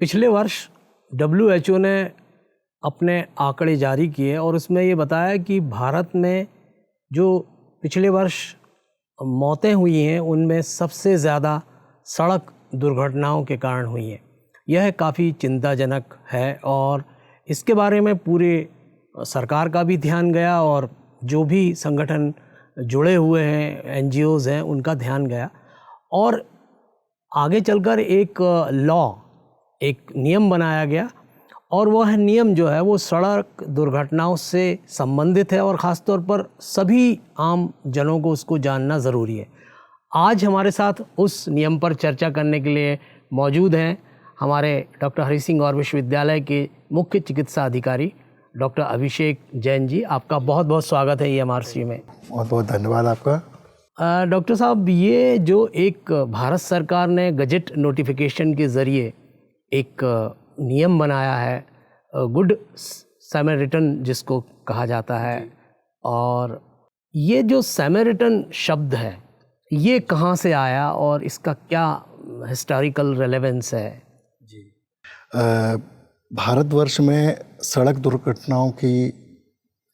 पिछले वर्ष WHO ने अपने आंकड़े जारी किए और उसमें ये बताया कि भारत में जो पिछले वर्ष मौतें हुई हैं उनमें सबसे ज़्यादा सड़क दुर्घटनाओं के कारण हुई हैं। यह काफ़ी चिंताजनक है और इसके बारे में पूरे सरकार का भी ध्यान गया और जो भी संगठन जुड़े हुए हैं, NGOs हैं, उनका ध्यान गया और आगे चलकर एक नियम बनाया गया और वह नियम जो है वो सड़क दुर्घटनाओं से संबंधित है और ख़ास तौर पर सभी आम जनों को उसको जानना ज़रूरी है। आज हमारे साथ उस नियम पर चर्चा करने के लिए मौजूद हैं हमारे डॉक्टर हरि सिंह गौर विश्वविद्यालय के मुख्य चिकित्सा अधिकारी डॉक्टर अभिषेक जैन जी। आपका बहुत बहुत स्वागत है EMRC में। बहुत बहुत धन्यवाद आपका। डॉक्टर साहब, ये जो एक भारत सरकार ने गजट नोटिफिकेशन के ज़रिए एक नियम बनाया है, गुड सैमरिटन जिसको कहा जाता है, और ये जो सैमरिटन शब्द है ये कहाँ से आया और इसका क्या हिस्टोरिकल रेलेवेंस है? जी, भारतवर्ष में सड़क दुर्घटनाओं के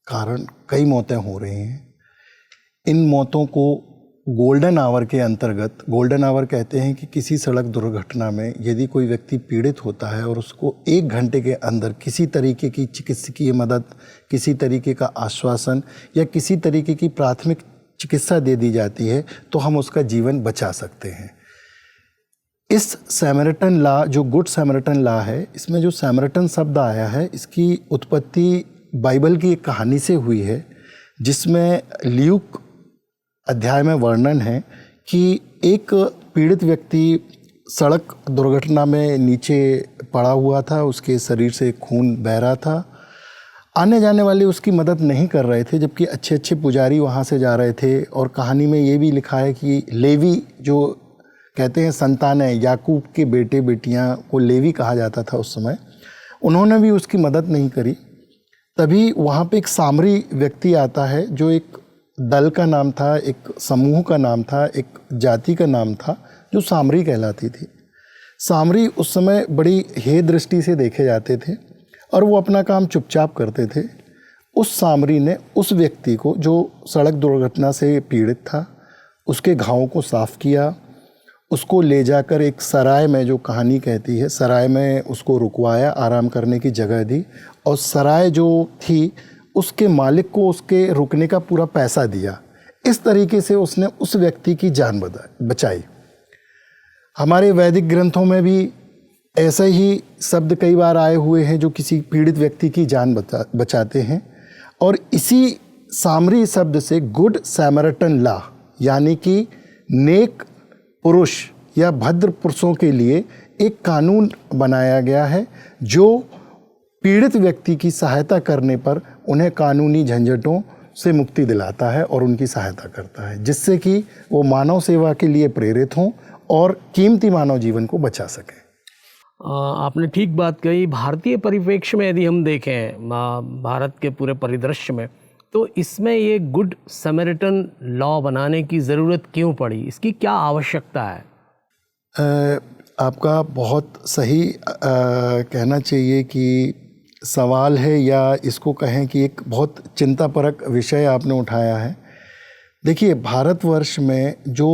कारण कई मौतें हो रही हैं। इन मौतों को गोल्डन आवर के अंतर्गत, गोल्डन आवर कहते हैं कि किसी सड़क दुर्घटना में यदि कोई व्यक्ति पीड़ित होता है और उसको 1 घंटे के अंदर किसी तरीके की चिकित्सकीय मदद, किसी तरीके का आश्वासन या किसी तरीके की प्राथमिक चिकित्सा दे दी जाती है तो हम उसका जीवन बचा सकते हैं। इस सैमरिटन लॉ, जो गुड सैमरिटन लॉ है, इसमें जो सैमरिटन शब्द आया है इसकी उत्पत्ति बाइबल की एक कहानी से हुई है, जिसमें ल्यूक अध्याय में वर्णन है कि एक पीड़ित व्यक्ति सड़क दुर्घटना में नीचे पड़ा हुआ था, उसके शरीर से खून बह रहा था। आने जाने वाले उसकी मदद नहीं कर रहे थे, जबकि अच्छे अच्छे पुजारी वहाँ से जा रहे थे। और कहानी में ये भी लिखा है कि लेवी, जो कहते हैं संतान है, याकूब के बेटे बेटियाँ को लेवी कहा जाता था उस समय, उन्होंने भी उसकी मदद नहीं करी। तभी वहाँ पे एक सामरी व्यक्ति आता है, जो एक दल का नाम था, एक समूह का नाम था, एक जाति का नाम था, जो सामरी कहलाती थी। सामरी उस समय बड़ी हेय दृष्टि से देखे जाते थे और वो अपना काम चुपचाप करते थे। उस सामरी ने उस व्यक्ति को, जो सड़क दुर्घटना से पीड़ित था, उसके घावों को साफ़ किया, उसको ले जाकर एक सराय में, जो कहानी कहती है, सराय में उसको रुकवाया, आराम करने की जगह दी और सराय जो थी उसके मालिक को उसके रुकने का पूरा पैसा दिया। इस तरीके से उसने उस व्यक्ति की जान बचाई। हमारे वैदिक ग्रंथों में भी ऐसे ही शब्द कई बार आए हुए हैं जो किसी पीड़ित व्यक्ति की जान बचाते हैं। और इसी सामरी शब्द से गुड सैमरिटन लॉ, यानी कि नेक पुरुष या भद्र पुरुषों के लिए एक कानून बनाया गया है, जो पीड़ित व्यक्ति की सहायता करने पर उन्हें कानूनी झंझटों से मुक्ति दिलाता है और उनकी सहायता करता है, जिससे कि वो मानव सेवा के लिए प्रेरित हों और कीमती मानव जीवन को बचा सकें। आपने ठीक बात कही। भारतीय परिप्रेक्ष्य में यदि हम देखें भारत के पूरे परिदृश्य में, तो इसमें ये गुड सैमरिटन लॉ बनाने की ज़रूरत क्यों पड़ी? इसकी क्या आवश्यकता है? आपका बहुत सही कहना चाहिए कि सवाल है, या इसको कहें कि एक बहुत चिंतापरक विषय आपने उठाया है। देखिए, भारतवर्ष में जो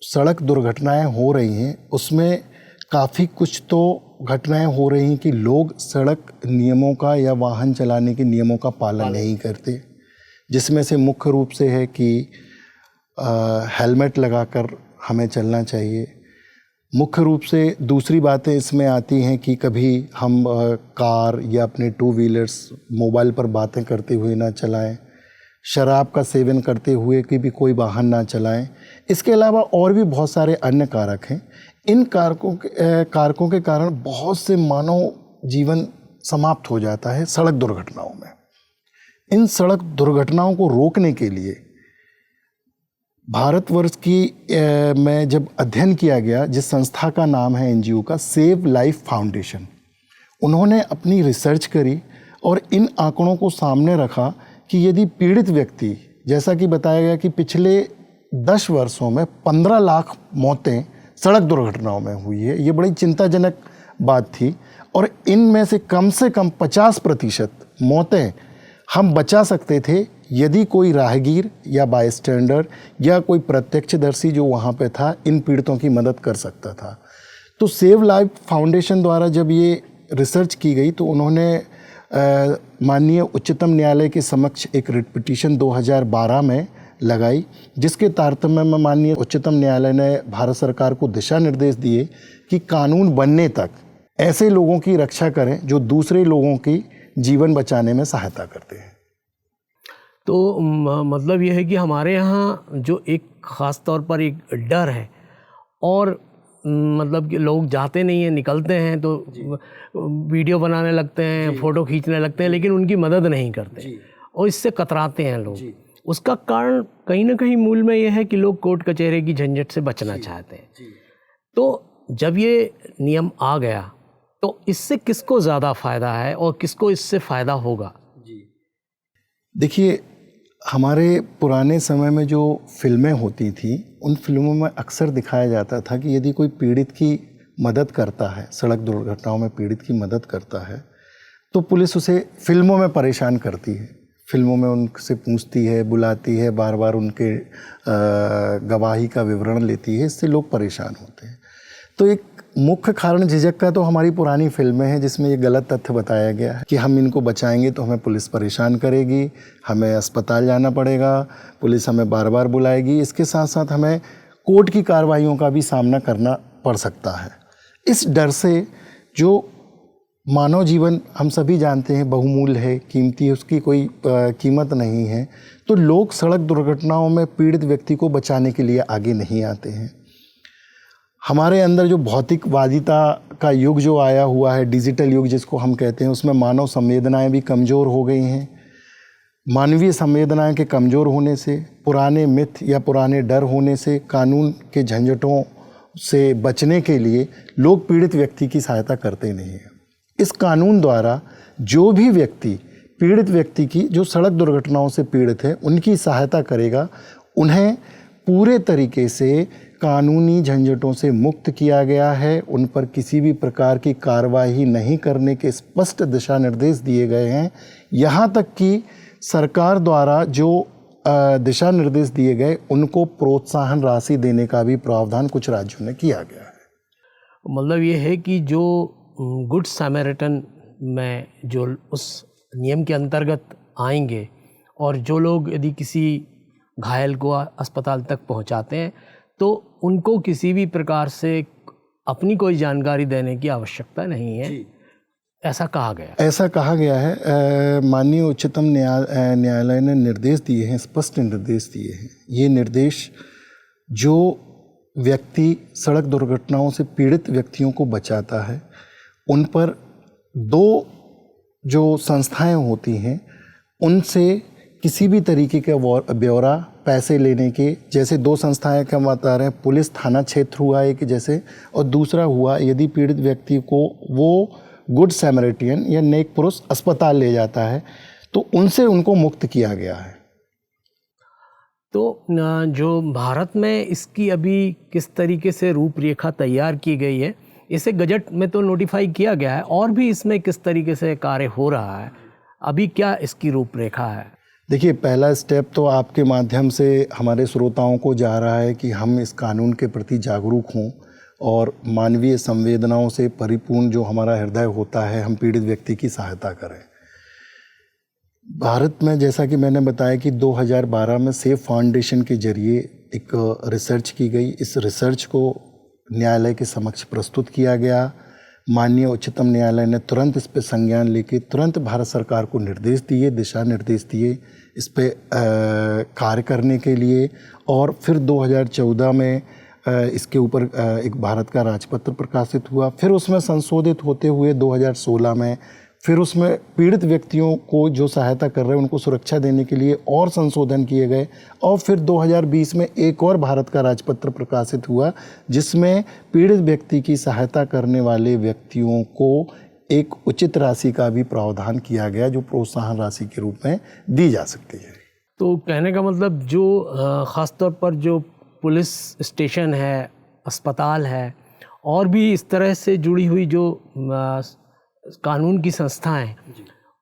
सड़क दुर्घटनाएं हो रही हैं उसमें काफ़ी कुछ तो घटनाएं हो रही हैं कि लोग सड़क नियमों का या वाहन चलाने के नियमों का पालन नहीं करते, जिसमें से मुख्य रूप से है कि हेलमेट लगाकर हमें चलना चाहिए। मुख्य रूप से दूसरी बातें इसमें आती हैं कि कभी हम कार या अपने 2 व्हीलर्स मोबाइल पर बातें करते हुए ना चलाएं, शराब का सेवन करते हुए कि भी कोई वाहन ना चलाएं। इसके अलावा और भी बहुत सारे अन्य कारक हैं। इन कारकों के कारण बहुत से मानव जीवन समाप्त हो जाता है सड़क दुर्घटनाओं में। इन सड़क दुर्घटनाओं को रोकने के लिए भारतवर्ष की में जब अध्ययन किया गया, जिस संस्था का नाम है NGO का सेव लाइफ फाउंडेशन, उन्होंने अपनी रिसर्च करी और इन आंकड़ों को सामने रखा कि यदि पीड़ित व्यक्ति, जैसा कि बताया गया कि पिछले 10 वर्षों में 15 लाख मौतें सड़क दुर्घटनाओं में हुई है। ये बड़ी चिंताजनक बात थी, और इनमें से कम 50% मौतें हम बचा सकते थे यदि कोई राहगीर या बायस्टैंडर या कोई प्रत्यक्षदर्शी जो वहाँ पे था इन पीड़ितों की मदद कर सकता था। तो सेव लाइफ फाउंडेशन द्वारा जब ये रिसर्च की गई तो उन्होंने माननीय उच्चतम न्यायालय के समक्ष एक रिट पिटीशन 2012 में लगाई, जिसके तारतम्य में माननीय उच्चतम न्यायालय ने भारत सरकार को दिशा निर्देश दिए कि कानून बनने तक ऐसे लोगों की रक्षा करें जो दूसरे लोगों की जीवन बचाने में सहायता करते हैं। तो मतलब ये है कि हमारे यहाँ जो एक ख़ास तौर पर एक डर है, और मतलब कि लोग जाते नहीं हैं, निकलते हैं तो वीडियो बनाने लगते हैं, फ़ोटो खींचने लगते हैं, लेकिन उनकी मदद नहीं करते और इससे कतराते हैं लोग। उसका कारण कहीं ना कहीं मूल में यह है कि लोग कोर्ट कचहरे की झंझट से बचना चाहते हैं। तो जब ये नियम आ गया तो इससे किसको ज़्यादा फ़ायदा है और किसको इससे फ़ायदा होगा? देखिए, हमारे पुराने समय में जो फिल्में होती थी उन फिल्मों में अक्सर दिखाया जाता था कि यदि कोई पीड़ित की मदद करता है, सड़क दुर्घटनाओं में पीड़ित की मदद करता है, तो पुलिस उसे फिल्मों में परेशान करती है, फिल्मों में उनसे पूछती है, बुलाती है, बार बार उनके गवाही का विवरण लेती है, इससे लोग परेशान होते हैं। तो एक मुख्य कारण झिझक का तो हमारी पुरानी फिल्में हैं जिसमें ये गलत तथ्य बताया गया है कि हम इनको बचाएंगे तो हमें पुलिस परेशान करेगी, हमें अस्पताल जाना पड़ेगा, पुलिस हमें बार बार बुलाएगी, इसके साथ साथ हमें कोर्ट की कार्रवाइयों का भी सामना करना पड़ सकता है। इस डर से जो मानव जीवन हम सभी जानते हैं बहुमूल्य है, कीमती है, उसकी कोई कीमत नहीं है, तो लोग सड़क दुर्घटनाओं में पीड़ित व्यक्ति को बचाने के लिए आगे नहीं आते हैं। हमारे अंदर जो भौतिकवादिता का युग जो आया हुआ है, डिजिटल युग जिसको हम कहते हैं, उसमें मानव संवेदनाएं भी कमज़ोर हो गई हैं। मानवीय संवेदनाएं के कमज़ोर होने से, पुराने मिथ या पुराने डर होने से, कानून के झंझटों से बचने के लिए लोग पीड़ित व्यक्ति की सहायता करते नहीं हैं। इस कानून द्वारा जो भी व्यक्ति पीड़ित व्यक्ति की जो सड़क दुर्घटनाओं से पीड़ित है उनकी सहायता करेगा, उन्हें पूरे तरीके से कानूनी झंझटों से मुक्त किया गया है, उन पर किसी भी प्रकार की कार्रवाई नहीं करने के स्पष्ट दिशा निर्देश दिए गए हैं। यहाँ तक कि सरकार द्वारा जो दिशा निर्देश दिए गए उनको प्रोत्साहन राशि देने का भी प्रावधान कुछ राज्यों ने किया गया है। मतलब ये है कि जो गुड समैरिटन में जो उस नियम के अंतर्गत आएंगे और जो लोग यदि किसी घायल को अस्पताल तक पहुंचाते हैं तो उनको किसी भी प्रकार से अपनी कोई जानकारी देने की आवश्यकता नहीं है, ऐसा कहा गया है। माननीय उच्चतम न्यायालय ने निर्देश दिए हैं, स्पष्ट निर्देश दिए हैं। ये निर्देश जो व्यक्ति सड़क दुर्घटनाओं से पीड़ित व्यक्तियों को बचाता है उन पर दो जो संस्थाएं होती हैं उनसे किसी भी तरीके का ब्यौरा पैसे लेने के, जैसे दो संस्थाएं क्या बता रहे हैं, पुलिस थाना क्षेत्र हुआ एक जैसे, और दूसरा हुआ यदि पीड़ित व्यक्ति को वो गुड सैमरिटियन या नेक पुरुष अस्पताल ले जाता है तो उनसे उनको मुक्त किया गया है। तो जो भारत में इसकी अभी किस तरीके से रूपरेखा तैयार की गई है, इसे गजट में तो नोटिफाई किया गया है, और भी इसमें किस तरीके से कार्य हो रहा है, अभी क्या इसकी रूपरेखा है? देखिए, पहला स्टेप तो आपके माध्यम से हमारे श्रोताओं को जा रहा है कि हम इस कानून के प्रति जागरूक हों और मानवीय संवेदनाओं से परिपूर्ण जो हमारा हृदय होता है, हम पीड़ित व्यक्ति की सहायता करें। भारत में जैसा कि मैंने बताया कि 2012 में सेव फाउंडेशन के जरिए एक रिसर्च की गई। इस रिसर्च को न्यायालय के समक्ष प्रस्तुत किया गया। माननीय उच्चतम न्यायालय ने तुरंत इस पर संज्ञान लेके तुरंत भारत सरकार को निर्देश दिए, दिशा निर्देश दिए इस पे कार्य करने के लिए। और फिर 2014 में इसके ऊपर एक भारत का राजपत्र प्रकाशित हुआ। फिर उसमें संशोधित होते हुए 2016 में फिर उसमें पीड़ित व्यक्तियों को जो सहायता कर रहे हैं उनको सुरक्षा देने के लिए और संशोधन किए गए। और फिर 2020 में एक और भारत का राजपत्र प्रकाशित हुआ जिसमें पीड़ित व्यक्ति की सहायता करने वाले व्यक्तियों को एक उचित राशि का भी प्रावधान किया गया जो प्रोत्साहन राशि के रूप में दी जा सकती है। तो कहने का मतलब जो ख़ास तौर पर जो पुलिस स्टेशन है, अस्पताल है और भी इस तरह से जुड़ी हुई जो कानून की संस्थाएं हैं,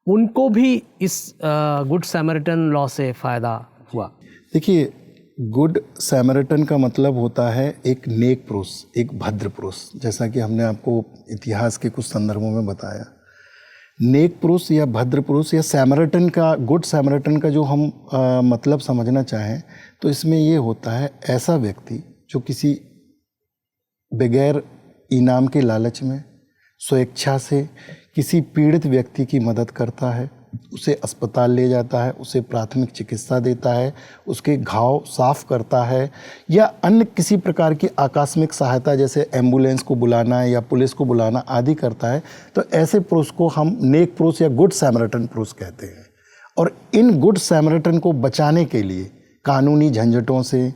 उनको भी इस गुड सैमरिटन लॉ से फ़ायदा हुआ? देखिए, गुड सैमरिटन का मतलब होता है एक नेक पुरुष, एक भद्र पुरुष। जैसा कि हमने आपको इतिहास के कुछ संदर्भों में बताया, नेक पुरुष या भद्र पुरुष या सैमरिटन का, गुड सैमरिटन का जो हम मतलब समझना चाहें तो इसमें ये होता है ऐसा व्यक्ति जो किसी बगैर इनाम के लालच में स्वेच्छा से किसी पीड़ित व्यक्ति की मदद करता है, उसे अस्पताल ले जाता है, उसे प्राथमिक चिकित्सा देता है, उसके घाव साफ करता है, या अन्य किसी प्रकार की आकस्मिक सहायता जैसे एम्बुलेंस को बुलाना या पुलिस को बुलाना आदि करता है, तो ऐसे पुरुष को हम नेक पुरुष या गुड सैमरिटन पुरुष कहते हैं। और इन गुड सैमरिटन को बचाने के लिए कानूनी झंझटों से,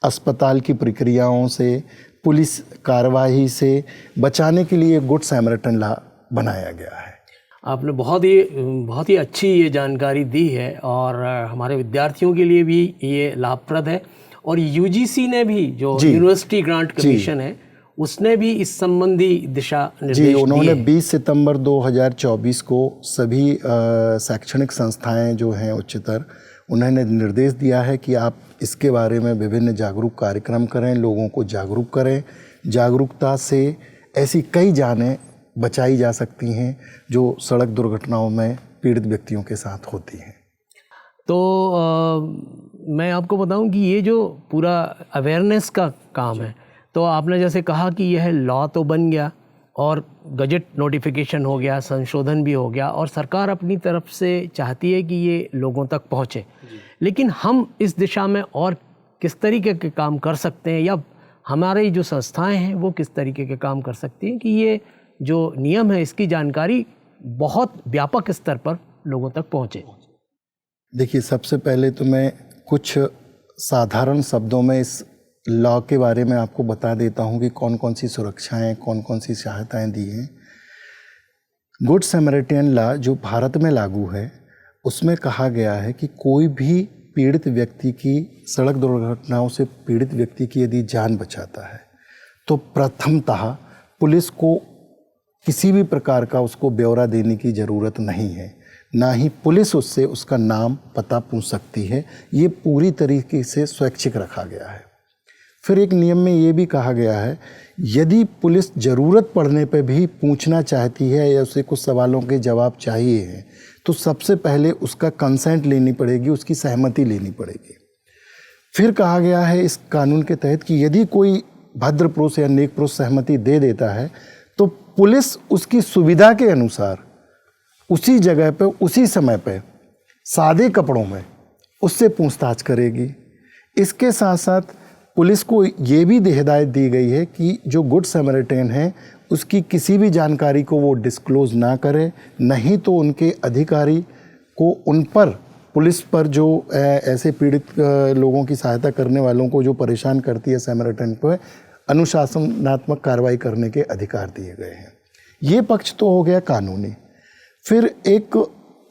अस्पताल की प्रक्रियाओं से, पुलिस कार्रवाई से बचाने के लिए गुड सैमरिटन लॉ बनाया गया है। आपने बहुत ही अच्छी ये जानकारी दी है और हमारे विद्यार्थियों के लिए भी ये लाभप्रद है। और यूजीसी ने भी, जो यूनिवर्सिटी ग्रांट कमीशन है, उसने भी इस संबंधी दिशा निर्देश दिए। उन्होंने 20 सितंबर 2024 को सभी शैक्षणिक संस्थाएं जो हैं उच्चतर, उन्होंने निर्देश दिया है कि आप इसके बारे में विभिन्न जागरूक कार्यक्रम करें, लोगों को जागरूक करें। जागरूकता से ऐसी कई जानें बचाई जा सकती हैं जो सड़क दुर्घटनाओं में पीड़ित व्यक्तियों के साथ होती हैं। तो मैं आपको बताऊं कि ये जो पूरा अवेयरनेस का काम है, तो आपने जैसे कहा कि यह लॉ तो बन गया और गजट नोटिफिकेशन हो गया, संशोधन भी हो गया, और सरकार अपनी तरफ से चाहती है कि ये लोगों तक पहुँचे। लेकिन हम इस दिशा में और किस तरीके के काम कर सकते हैं, या हमारी जो संस्थाएं हैं वो किस तरीके के काम कर सकती हैं कि ये जो नियम है इसकी जानकारी बहुत व्यापक स्तर पर लोगों तक पहुँचे? देखिए, सबसे पहले तो मैं कुछ साधारण शब्दों में इस लॉ के बारे में आपको बता देता हूं कि कौन कौन सी सुरक्षाएं, कौन कौन सी सहायताएं दी हैं। गुड सैमरिटन लॉ जो भारत में लागू है, उसमें कहा गया है कि कोई भी पीड़ित व्यक्ति की, सड़क दुर्घटनाओं से पीड़ित व्यक्ति की यदि जान बचाता है तो प्रथमतः पुलिस को किसी भी प्रकार का उसको ब्यौरा देने की ज़रूरत नहीं है, ना ही पुलिस उससे उसका नाम पता पूछ सकती है। ये पूरी तरीके से स्वैच्छिक रखा गया है। फिर एक नियम में ये भी कहा गया है, यदि पुलिस ज़रूरत पड़ने पर भी पूछना चाहती है या उसे कुछ सवालों के जवाब चाहिए हैं, तो सबसे पहले उसका कंसेंट लेनी पड़ेगी, उसकी सहमति लेनी पड़ेगी। फिर कहा गया है इस कानून के तहत कि यदि कोई भद्र पुरुष या नेक पुरुष सहमति दे देता है तो पुलिस उसकी सुविधा के अनुसार उसी जगह पे, उसी समय पे, सादे कपड़ों में उससे पूछताछ करेगी। इसके साथ साथ पुलिस को ये भी हिदायत दी गई है कि जो गुड सैमरिटन है उसकी किसी भी जानकारी को वो डिस्क्लोज़ ना करे, नहीं तो उनके अधिकारी को उन पर, पुलिस पर जो ऐसे पीड़ित लोगों की सहायता करने वालों को जो परेशान करती है सैमरिटन पर, अनुशासनात्मक कार्रवाई करने के अधिकार दिए गए हैं। ये पक्ष तो हो गया कानूनी। फिर एक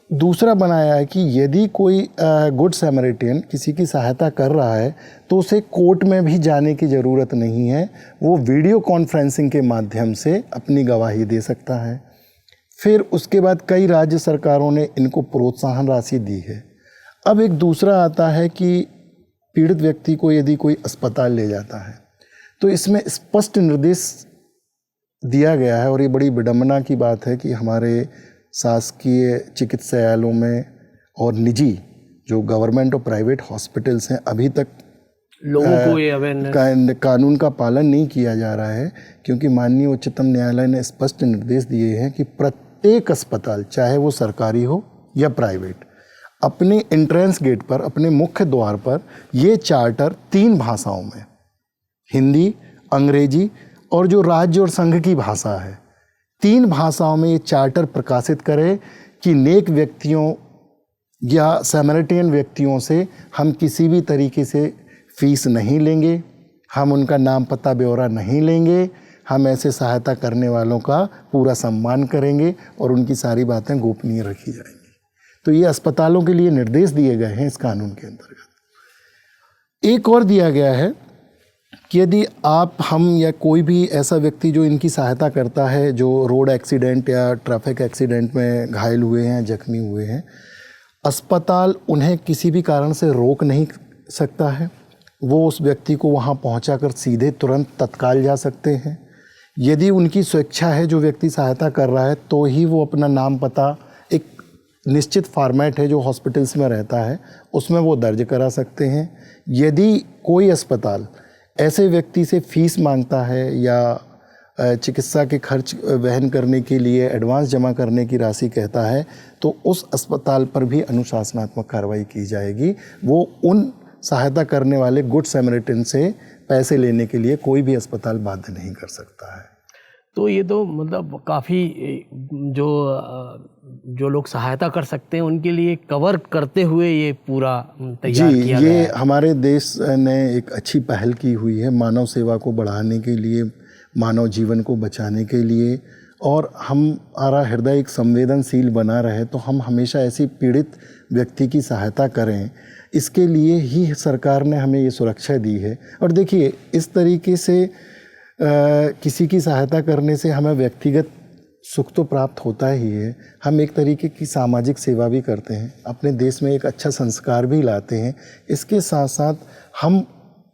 दूसरा बनाया है कि यदि कोई गुड सैमरिटन किसी की सहायता कर रहा है तो उसे कोर्ट में भी जाने की ज़रूरत नहीं है, वो वीडियो कॉन्फ्रेंसिंग के माध्यम से अपनी गवाही दे सकता है। फिर उसके बाद कई राज्य सरकारों ने इनको प्रोत्साहन राशि दी है। अब एक दूसरा आता है कि पीड़ित व्यक्ति को यदि कोई अस्पताल ले जाता है तो इसमें स्पष्ट निर्देश दिया गया है, और ये बड़ी विडंबना की बात है कि हमारे शासकीय चिकित्सालयों में और निजी जो गवर्नमेंट और प्राइवेट हॉस्पिटल्स हैं, अभी तक लोगों को ये अवेयरनेस, कानून का पालन नहीं किया जा रहा है, क्योंकि माननीय उच्चतम न्यायालय ने स्पष्ट निर्देश दिए हैं कि प्रत्येक अस्पताल, चाहे वो सरकारी हो या प्राइवेट, अपने एंट्रेंस गेट पर, अपने मुख्य द्वार पर ये चार्टर 3 भाषाओं में, हिंदी, अंग्रेजी और जो राज्य और संघ की भाषा है, 3 भाषाओं में ये चार्टर प्रकाशित करे कि नेक व्यक्तियों या सैमरिटन व्यक्तियों से हम किसी भी तरीके से फीस नहीं लेंगे, हम उनका नाम पता ब्यौरा नहीं लेंगे, हम ऐसे सहायता करने वालों का पूरा सम्मान करेंगे और उनकी सारी बातें गोपनीय रखी जाएंगी। तो ये अस्पतालों के लिए निर्देश दिए गए हैं इस कानून के अंतर्गत। एक और दिया गया है कि यदि आप, हम या कोई भी ऐसा व्यक्ति जो इनकी सहायता करता है, जो रोड एक्सीडेंट या ट्रैफिक एक्सीडेंट में घायल हुए हैं, जख्मी हुए हैं, अस्पताल उन्हें किसी भी कारण से रोक नहीं सकता है। वो उस व्यक्ति को वहाँ पहुँचाकर सीधे तुरंत तत्काल जा सकते हैं। यदि उनकी स्वेच्छा है, जो व्यक्ति सहायता कर रहा है, तो ही वो अपना नाम पता, एक निश्चित फॉर्मेट है जो हॉस्पिटल्स में रहता है, उसमें वो दर्ज करा सकते हैं। यदि कोई अस्पताल ऐसे व्यक्ति से फीस मांगता है या चिकित्सा के खर्च वहन करने के लिए एडवांस जमा करने की राशि कहता है, तो उस अस्पताल पर भी अनुशासनात्मक कार्रवाई की जाएगी। वो उन सहायता करने वाले गुड सैमरिटन से पैसे लेने के लिए कोई भी अस्पताल बाध्य नहीं कर सकता है। तो ये तो मतलब काफ़ी जो लोग सहायता कर सकते हैं उनके लिए कवर करते हुए ये पूरा तैयार किया गया है। ये हमारे देश ने एक अच्छी पहल की हुई है मानव सेवा को बढ़ाने के लिए, मानव जीवन को बचाने के लिए, और हमारा हृदय एक संवेदनशील बना रहे तो हम हमेशा ऐसी पीड़ित व्यक्ति की सहायता करें। इसके लिए ही सरकार ने हमें ये सुरक्षा दी है। और देखिए, इस तरीके से किसी की सहायता करने से हमें व्यक्तिगत सुख तो प्राप्त होता ही है, हम एक तरीके की सामाजिक सेवा भी करते हैं, अपने देश में एक अच्छा संस्कार भी लाते हैं। इसके साथ साथ हम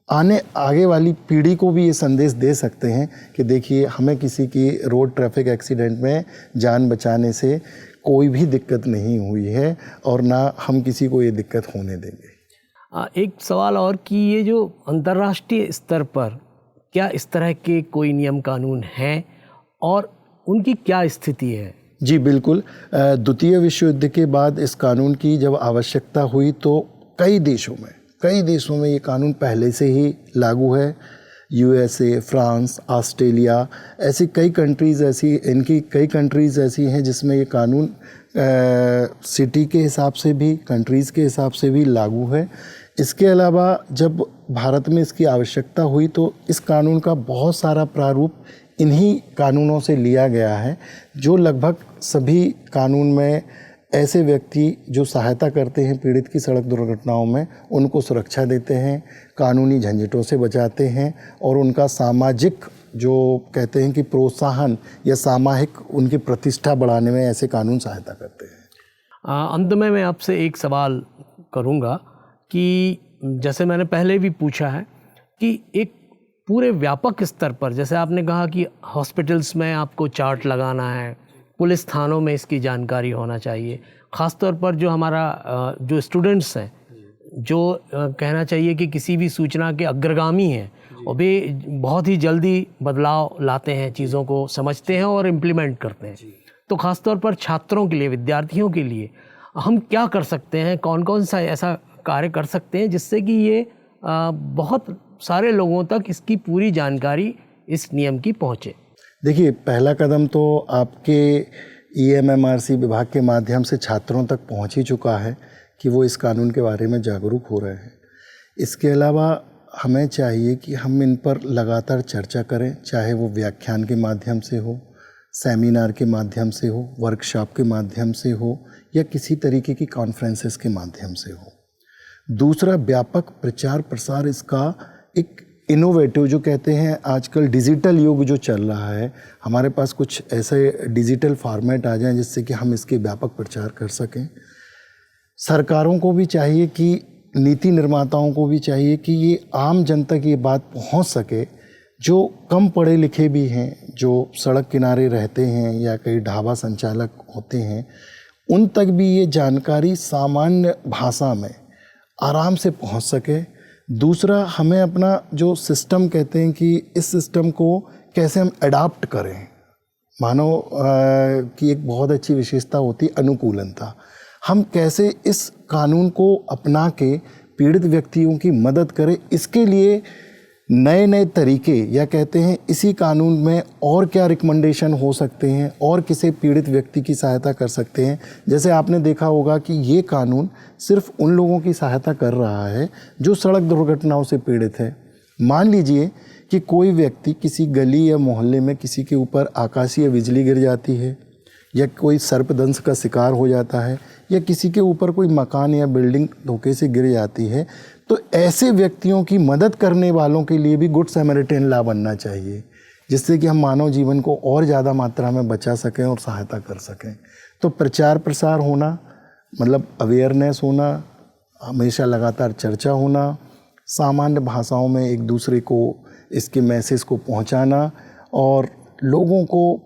आगे वाली पीढ़ी को भी ये संदेश दे सकते हैं कि देखिए, हमें किसी की रोड ट्रैफिक एक्सीडेंट में जान बचाने से कोई भी दिक्कत नहीं हुई है और ना हम किसी को ये दिक्कत होने देंगे। एक सवाल और कि ये जो अंतर्राष्ट्रीय स्तर पर क्या इस तरह के कोई नियम कानून हैं और उनकी क्या स्थिति है? जी बिल्कुल। द्वितीय विश्व युद्ध के बाद इस कानून की जब आवश्यकता हुई तो कई देशों में ये कानून पहले से ही लागू है। यूएसए, फ्रांस, ऑस्ट्रेलिया, ऐसी कई कंट्रीज़ ऐसी हैं जिसमें ये कानून सिटी के हिसाब से भी, कंट्रीज़ के हिसाब से भी लागू है। इसके अलावा जब भारत में इसकी आवश्यकता हुई तो इस कानून का बहुत सारा प्रारूप इन्हीं कानूनों से लिया गया है, जो लगभग सभी कानून में ऐसे व्यक्ति जो सहायता करते हैं पीड़ित की सड़क दुर्घटनाओं में, उनको सुरक्षा देते हैं, कानूनी झंझटों से बचाते हैं और उनका सामाजिक, जो कहते हैं कि प्रोत्साहन या सामाजिक उनकी प्रतिष्ठा बढ़ाने में ऐसे कानून सहायता करते हैं। अंत में मैं आपसे एक सवाल करूँगा कि जैसे मैंने पहले भी पूछा है कि एक पूरे व्यापक स्तर पर, जैसे आपने कहा कि हॉस्पिटल्स में आपको चार्ट लगाना है, पुलिस थानों में इसकी जानकारी होना चाहिए, ख़ासतौर पर जो हमारा जो स्टूडेंट्स हैं, जो कहना चाहिए कि किसी भी सूचना के अग्रगामी हैं और वे बहुत ही जल्दी बदलाव लाते हैं, चीज़ों को समझते हैं और इम्प्लीमेंट करते हैं। तो ख़ासतौर पर छात्रों के लिए, विद्यार्थियों के लिए हम क्या कर सकते हैं, कौन कौन सा ऐसा कार्य कर सकते हैं जिससे कि ये बहुत सारे लोगों तक इसकी पूरी जानकारी इस नियम की पहुँचे? देखिए, पहला कदम तो आपके EMMRC विभाग के माध्यम से छात्रों तक पहुंच ही चुका है कि वो इस कानून के बारे में जागरूक हो रहे हैं। इसके अलावा हमें चाहिए कि हम इन पर लगातार चर्चा करें, चाहे वो व्याख्यान के माध्यम से हो, सेमिनार के माध्यम से हो, वर्कशॉप के माध्यम से हो या किसी तरीके की कॉन्फ्रेंसेस के माध्यम से हो। दूसरा, व्यापक प्रचार प्रसार इसका एक इनोवेटिव, जो कहते हैं आजकल डिजिटल युग जो चल रहा है, हमारे पास कुछ ऐसे डिजिटल फॉर्मेट आ जाएं जिससे कि हम इसके व्यापक प्रचार कर सकें। सरकारों को भी चाहिए कि, नीति निर्माताओं को भी चाहिए कि ये आम जनता की ये बात पहुंच सके, जो कम पढ़े लिखे भी हैं, जो सड़क किनारे रहते हैं या कई ढाबा संचालक होते हैं, उन तक भी ये जानकारी सामान्य भाषा में आराम से पहुंच सके। दूसरा, हमें अपना जो सिस्टम कहते हैं कि इस सिस्टम को कैसे हम अडाप्ट करें। मानव की एक बहुत अच्छी विशेषता होती है अनुकूलनता। हम कैसे इस कानून को अपना के पीड़ित व्यक्तियों की मदद करें, इसके लिए नए नए तरीके, या कहते हैं इसी कानून में और क्या रिकमेंडेशन हो सकते हैं और किसे पीड़ित व्यक्ति की सहायता कर सकते हैं। जैसे आपने देखा होगा कि ये कानून सिर्फ उन लोगों की सहायता कर रहा है जो सड़क दुर्घटनाओं से पीड़ित है। मान लीजिए कि कोई व्यक्ति किसी गली या मोहल्ले में किसी के ऊपर आकाशीय बिजली गिर जाती है, या कोई सर्पदंश का शिकार हो जाता है, या किसी के ऊपर कोई मकान या बिल्डिंग धोखे से गिर जाती है, तो ऐसे व्यक्तियों की मदद करने वालों के लिए भी गुड सैमरिटन लॉ बनना चाहिए, जिससे कि हम मानव जीवन को और ज़्यादा मात्रा में बचा सकें और सहायता कर सकें। तो प्रचार प्रसार होना, मतलब अवेयरनेस होना, हमेशा लगातार चर्चा होना, सामान्य भाषाओं में एक दूसरे को इसके मैसेज को पहुंचाना और लोगों को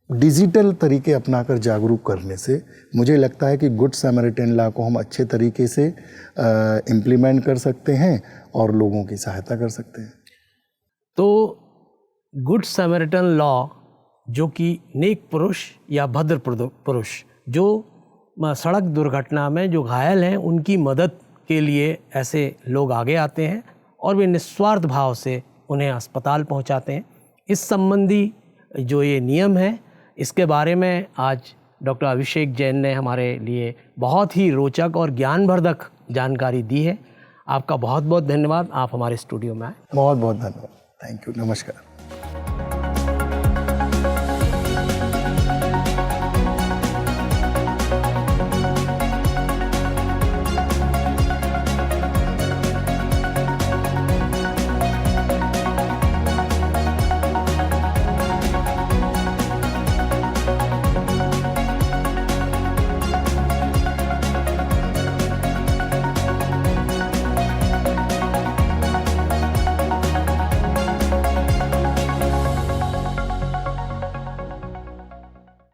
डिजिटल तरीके अपनाकर जागरूक करने से मुझे लगता है कि गुड सैमरिटन लॉ को हम अच्छे तरीके से इम्प्लीमेंट कर सकते हैं और लोगों की सहायता कर सकते हैं। तो गुड सैमरिटन लॉ, जो कि नेक पुरुष या भद्र पुरुष जो सड़क दुर्घटना में जो घायल हैं उनकी मदद के लिए ऐसे लोग आगे आते हैं और वे निस्वार्थ भाव से उन्हें अस्पताल पहुंचाते हैं। इस संबंधी जो ये नियम है, इसके बारे में आज डॉक्टर अभिषेक जैन ने हमारे लिए बहुत ही रोचक और ज्ञानवर्धक जानकारी दी है। आपका बहुत बहुत धन्यवाद, आप हमारे स्टूडियो में आए। बहुत बहुत धन्यवाद। Thank you. नमस्कार।